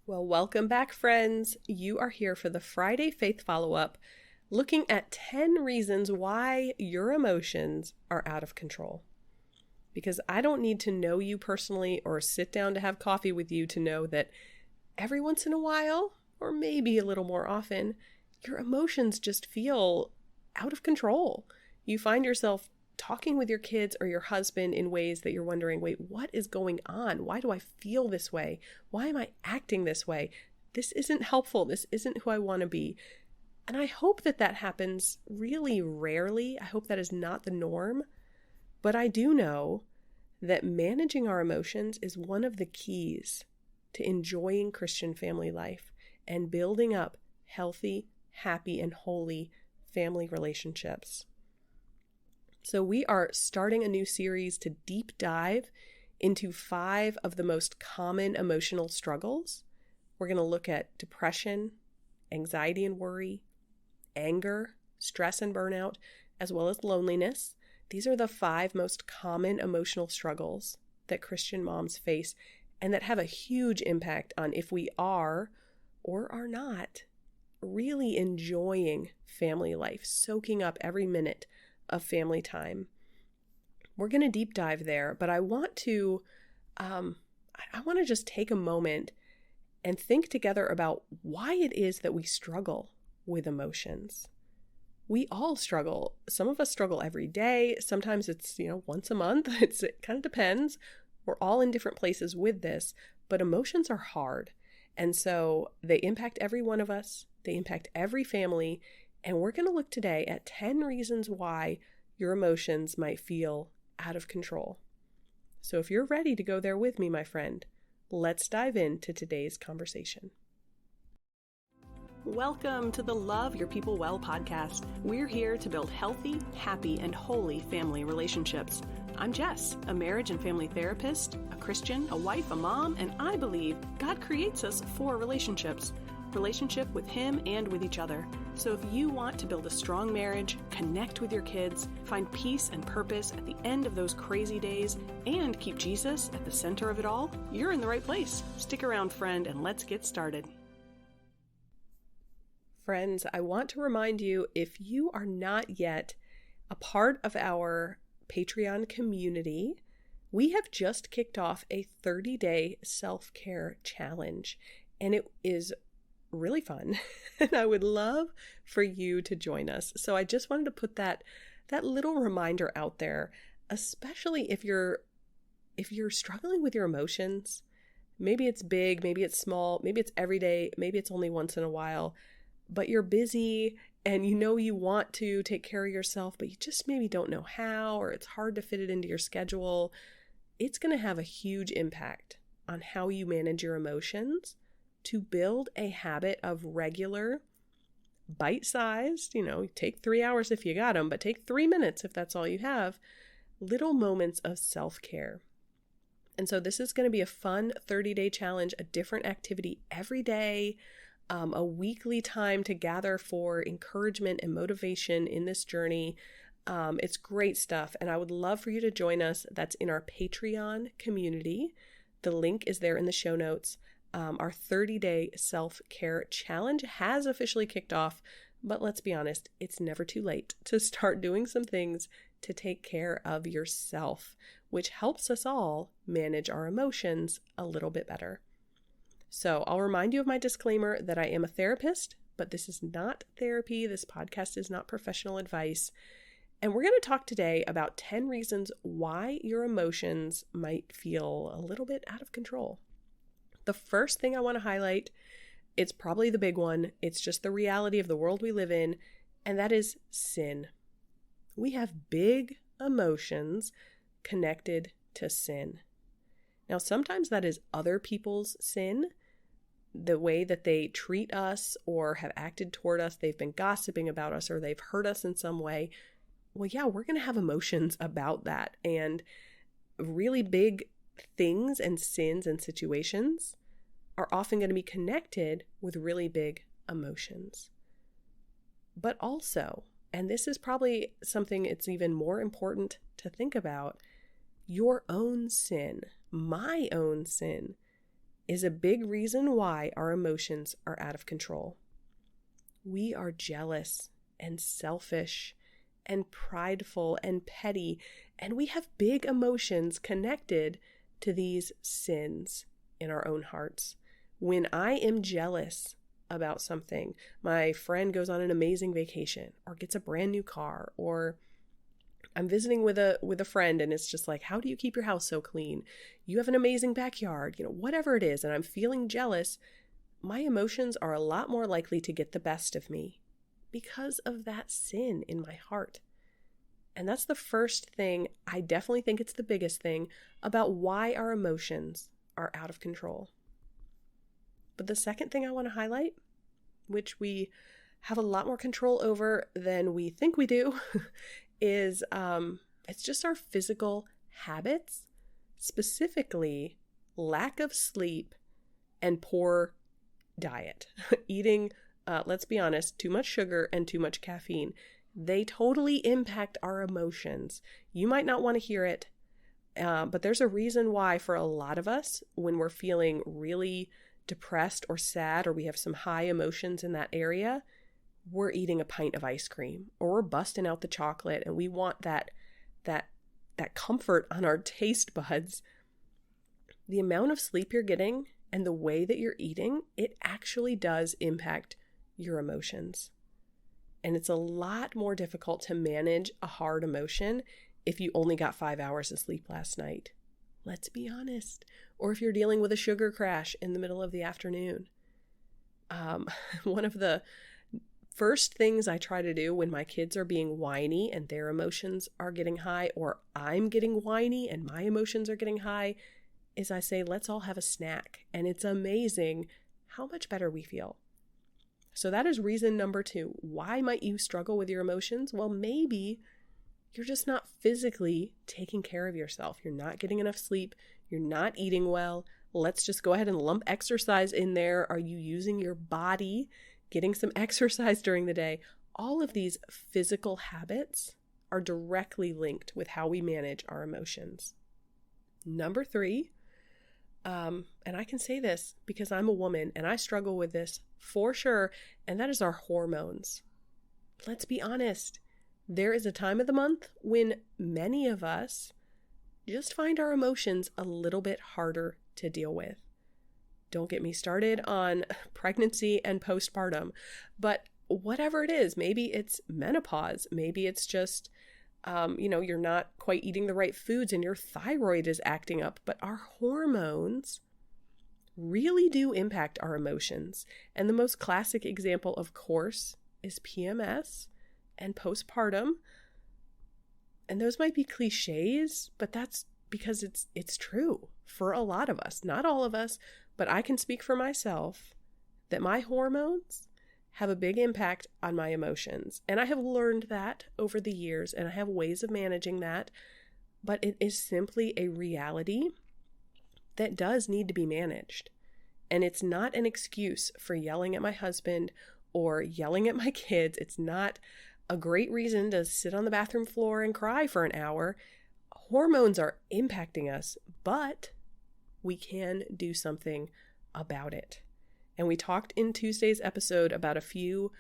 Well, welcome back, friends. You are here for the Friday Faith Follow-Up, looking at 10 reasons why your emotions are out of control. Because I don't need to know you personally or sit down to have coffee with you to know that every once in a while, or maybe a little more often, your emotions just feel out of control. You find yourself talking with your kids or your husband in ways that you're wondering, wait, what is going on? Why do I feel this way? Why am I acting this way? This isn't helpful. This isn't who I want to be. And I hope that happens really rarely. I hope that is not the norm. But I do know that managing our emotions is one of the keys to enjoying Christian family life and building up healthy, happy, and holy family relationships. So we are starting a new series to deep dive into 5 of the most common emotional struggles. We're going to look at depression, anxiety and worry, anger, stress and burnout, as well as loneliness. These are the 5 most common emotional struggles that Christian moms face and that have a huge impact on if we are or are not really enjoying family life, soaking up every minute of family time. We're going to deep dive there, but I want to just take a moment and think together about why it is that we struggle with emotions. We all struggle. Some of us struggle every day. Sometimes it's, once a month. It kind of depends. We're all in different places with this, but emotions are hard. And so they impact every one of us. They impact every family. And we're going to look today at 10 reasons why your emotions might feel out of control. So if you're ready to go there with me, my friend, let's dive into today's conversation. Welcome to the Love Your People Well podcast. We're here to build healthy, happy, and holy family relationships. I'm Jess, a marriage and family therapist, a Christian, a wife, a mom, and I believe God creates us for relationships with Him and with each other. So if you want to build a strong marriage, connect with your kids, find peace and purpose at the end of those crazy days, and keep Jesus at the center of it all, you're in the right place. Stick around, friend, and let's get started. Friends, I want to remind you, if you are not yet a part of our Patreon community, we have just kicked off a 30-day self-care challenge, and it is really fun, and I would love for you to join us. So I just wanted to put that little reminder out there, especially if you're struggling with your emotions. Maybe it's big, maybe it's small, maybe it's every day, maybe it's only once in a while, but you're busy and you want to take care of yourself, but you just maybe don't know how, or it's hard to fit it into your schedule. It's going to have a huge impact on how you manage your emotions to build a habit of regular, bite-sized, take 3 hours if you got them, but take 3 minutes if that's all you have, little moments of self-care. And so this is going to be a fun 30-day challenge, a different activity every day, a weekly time to gather for encouragement and motivation in this journey. It's great stuff, and I would love for you to join us. That's in our Patreon community. The link is there in the show notes. Our 30-day self-care challenge has officially kicked off, but let's be honest, it's never too late to start doing some things to take care of yourself, which helps us all manage our emotions a little bit better. So I'll remind you of my disclaimer that I am a therapist, but this is not therapy. This podcast is not professional advice. And we're going to talk today about 10 reasons why your emotions might feel a little bit out of control. The first thing I want to highlight, it's probably the big one. It's just the reality of the world we live in, and that is sin. We have big emotions connected to sin. Now, sometimes that is other people's sin, the way that they treat us or have acted toward us. They've been gossiping about us or they've hurt us in some way. Well, yeah, we're going to have emotions about that. And really big things and sins and situations are often going to be connected with really big emotions. But also, and this is probably something it's even more important to think about, your own sin, my own sin, is a big reason why our emotions are out of control. We are jealous and selfish and prideful and petty, and we have big emotions connected to these sins in our own hearts. When I am jealous about something, my friend goes on an amazing vacation or gets a brand new car, or I'm visiting with a friend and it's just like, how do you keep your house so clean? You have an amazing backyard, whatever it is, and I'm feeling jealous, my emotions are a lot more likely to get the best of me because of that sin in my heart. And that's the first thing, I definitely think it's the biggest thing, about why our emotions are out of control. But the second thing I want to highlight, which we have a lot more control over than we think we do, is it's just our physical habits, specifically lack of sleep and poor diet. Eating, let's be honest, too much sugar and too much caffeine. They totally impact our emotions. You might not want to hear it, but there's a reason why for a lot of us, when we're feeling really depressed or sad, or we have some high emotions in that area, we're eating a pint of ice cream, or we're busting out the chocolate, and we want that comfort on our taste buds. The amount of sleep you're getting and the way that you're eating, it actually does impact your emotions. And it's a lot more difficult to manage a hard emotion if you only got 5 hours of sleep last night. Let's be honest. Or if you're dealing with a sugar crash in the middle of the afternoon. One of the first things I try to do when my kids are being whiny and their emotions are getting high, or I'm getting whiny and my emotions are getting high, is I say, let's all have a snack. And it's amazing how much better we feel. So that is reason number 2. Why might you struggle with your emotions? Well, maybe you're just not physically taking care of yourself. You're not getting enough sleep. You're not eating well. Let's just go ahead and lump exercise in there. Are you using your body, getting some exercise during the day? All of these physical habits are directly linked with how we manage our emotions. Number 3, and I can say this because I'm a woman and I struggle with this for sure, and that is our hormones. Let's be honest. There is a time of the month when many of us just find our emotions a little bit harder to deal with. Don't get me started on pregnancy and postpartum, but whatever it is, maybe it's menopause, maybe it's just, you're not quite eating the right foods and your thyroid is acting up, but our hormones really do impact our emotions. And the most classic example, of course, is PMS and postpartum. And those might be cliches, but that's because it's true for a lot of us. Not all of us, but I can speak for myself that my hormones have a big impact on my emotions. And I have learned that over the years, and I have ways of managing that, but it is simply a reality that does need to be managed. And it's not an excuse for yelling at my husband or yelling at my kids. It's not a great reason to sit on the bathroom floor and cry for an hour. Hormones are impacting us, but we can do something about it. And we talked in Tuesday's episode about a few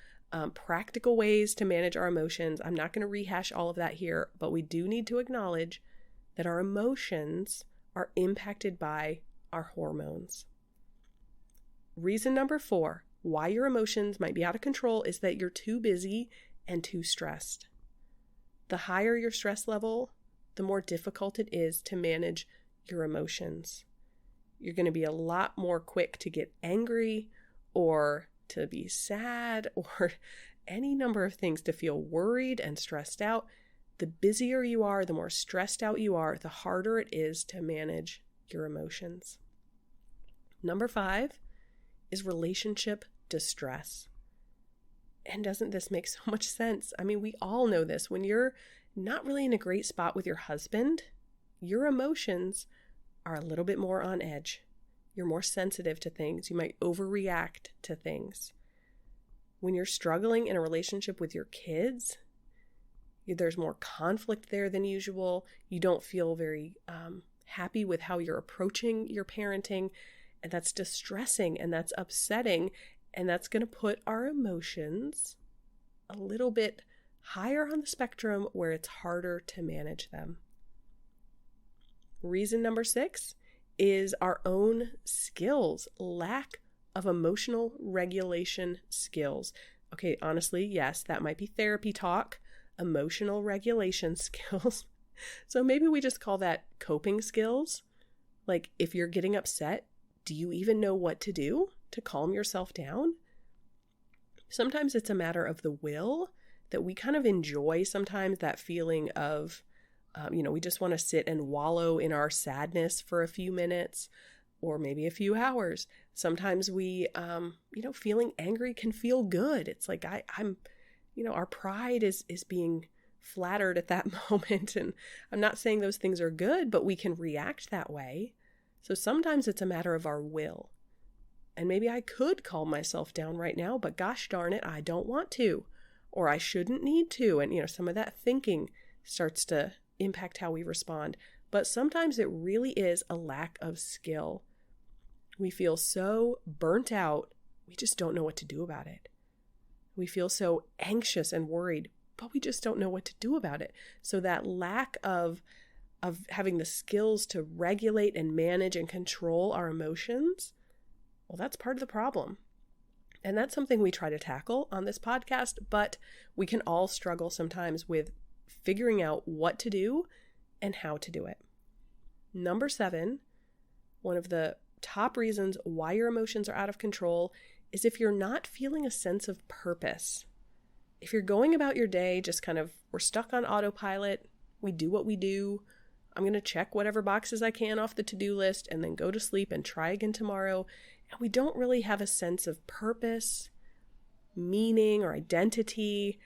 practical ways to manage our emotions. I'm not going to rehash all of that here, but we do need to acknowledge that our emotions are impacted by our hormones. Reason number 4, why your emotions might be out of control, is that you're too busy and too stressed. The higher your stress level, the more difficult it is to manage your emotions. You're going to be a lot more quick to get angry or to be sad or any number of things, to feel worried and stressed out. The busier you are, the more stressed out you are, the harder it is to manage your emotions. Number 5 is relationship distress. And doesn't this make so much sense? I mean, we all know this. When you're not really in a great spot with your husband, your emotions are a little bit more on edge. You're more sensitive to things. You might overreact to things. When you're struggling in a relationship with your kids, there's more conflict there than usual. You don't feel very happy with how you're approaching your parenting. And that's distressing and that's upsetting. And that's going to put our emotions a little bit higher on the spectrum where it's harder to manage them. Reason number 6 is our own skills, lack of emotional regulation skills. Okay, honestly, yes, that might be therapy talk, emotional regulation skills. So maybe we just call that coping skills. Like if you're getting upset, do you even know what to do to calm yourself down? Sometimes it's a matter of the will that we kind of enjoy sometimes that feeling of, we just want to sit and wallow in our sadness for a few minutes or maybe a few hours. Sometimes we, feeling angry can feel good. It's like our pride is being flattered at that moment. And I'm not saying those things are good, but we can react that way. So sometimes it's a matter of our will. And maybe I could calm myself down right now, but gosh darn it, I don't want to, or I shouldn't need to. And, some of that thinking starts to impact how we respond. But sometimes it really is a lack of skill. We feel so burnt out, we just don't know what to do about it. We feel so anxious and worried, but we just don't know what to do about it. So that lack of having the skills to regulate and manage and control our emotions, well, that's part of the problem. And that's something we try to tackle on this podcast, but we can all struggle sometimes with figuring out what to do and how to do it. Number 7, one of the top reasons why your emotions are out of control is if you're not feeling a sense of purpose. If you're going about your day just we're stuck on autopilot, we do what we do, I'm going to check whatever boxes I can off the to-do list and then go to sleep and try again tomorrow, and we don't really have a sense of purpose, meaning, or identity,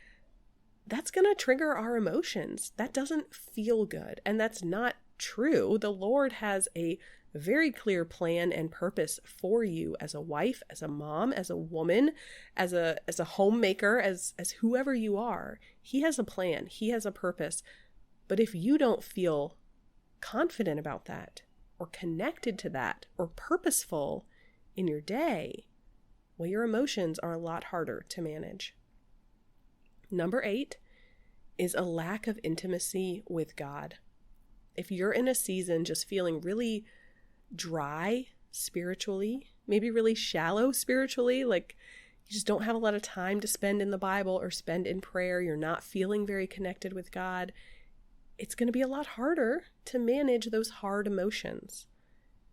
that's going to trigger our emotions. That doesn't feel good, and that's not true. The Lord has a very clear plan and purpose for you as a wife, as a mom, as a woman, as a homemaker, as whoever you are. He has a plan. He has a purpose. But if you don't feel confident about that, or connected to that, or purposeful in your day, well, your emotions are a lot harder to manage. Number 8 is a lack of intimacy with God. If you're in a season just feeling really dry spiritually, maybe really shallow spiritually, like you just don't have a lot of time to spend in the Bible or spend in prayer, you're not feeling very connected with God, it's going to be a lot harder to manage those hard emotions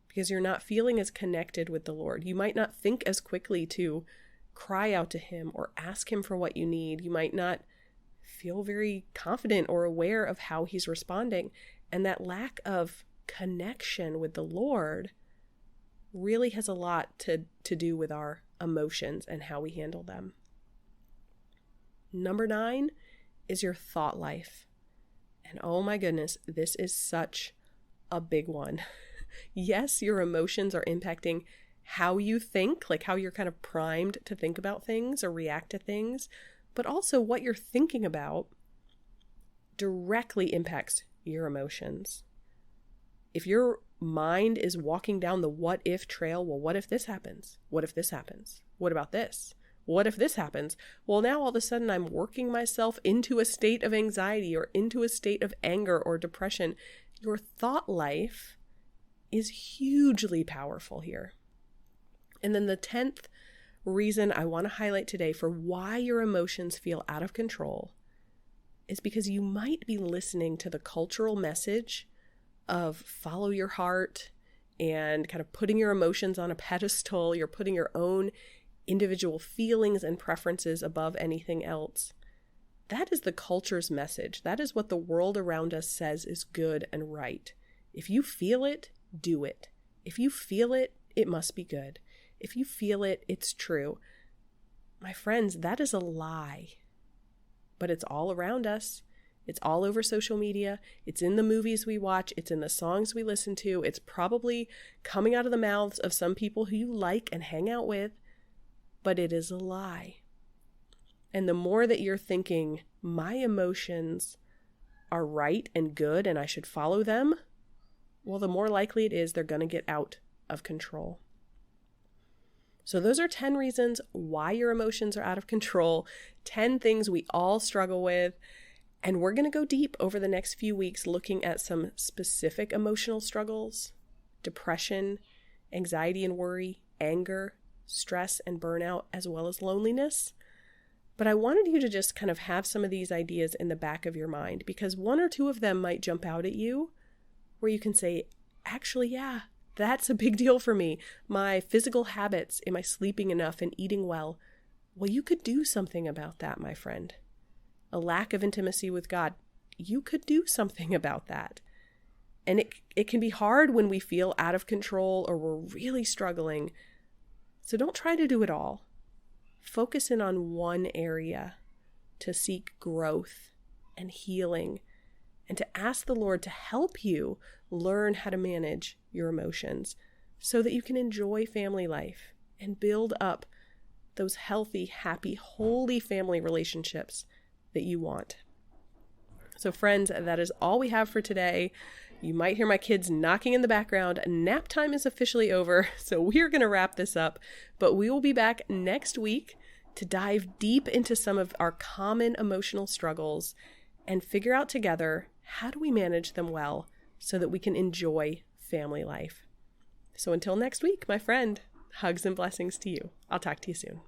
because you're not feeling as connected with the Lord. You might not think as quickly to cry out to Him or ask Him for what you need. You might not feel very confident or aware of how He's responding. And that lack of connection with the Lord really has a lot to do with our emotions and how we handle them. Number 9 is your thought life. And oh my goodness, this is such a big one. Yes, your emotions are impacting how you think, like how you're kind of primed to think about things or react to things, but also what you're thinking about directly impacts your emotions. If your mind is walking down the what if trail, well, what if this happens? What if this happens? What about this? What if this happens? Well, now all of a sudden I'm working myself into a state of anxiety or into a state of anger or depression. Your thought life is hugely powerful here. And then the 10th reason I want to highlight today for why your emotions feel out of control is because you might be listening to the cultural message of follow your heart and kind of putting your emotions on a pedestal. You're putting your own individual feelings and preferences above anything else. That is the culture's message. That is what the world around us says is good and right. If you feel it, do it. If you feel it, it must be good. If you feel it, it's true. My friends, that is a lie. But it's all around us. It's all over social media. It's in the movies we watch. It's in the songs we listen to. It's probably coming out of the mouths of some people who you like and hang out with. But it is a lie. And the more that you're thinking, my emotions are right and good and I should follow them, well, the more likely it is they're going to get out of control. So those are 10 reasons why your emotions are out of control, 10 things we all struggle with. And we're going to go deep over the next few weeks looking at some specific emotional struggles, depression, anxiety and worry, anger, stress and burnout, as well as loneliness. But I wanted you to just kind of have some of these ideas in the back of your mind, because one or two of them might jump out at you where you can say, actually, yeah, that's a big deal for me. My physical habits, am I sleeping enough and eating well? Well, you could do something about that, my friend. A lack of intimacy with God, you could do something about that. And it can be hard when we feel out of control or we're really struggling. So don't try to do it all. Focus in on one area to seek growth and healing and to ask the Lord to help you learn how to manage your emotions so that you can enjoy family life and build up those healthy, happy, holy family relationships that you want. So friends, that is all we have for today. You might hear my kids knocking in the background. Nap time is officially over, so we're going to wrap this up. But we will be back next week to dive deep into some of our common emotional struggles and figure out together, how do we manage them well so that we can enjoy family life. So until next week, my friend, hugs and blessings to you. I'll talk to you soon.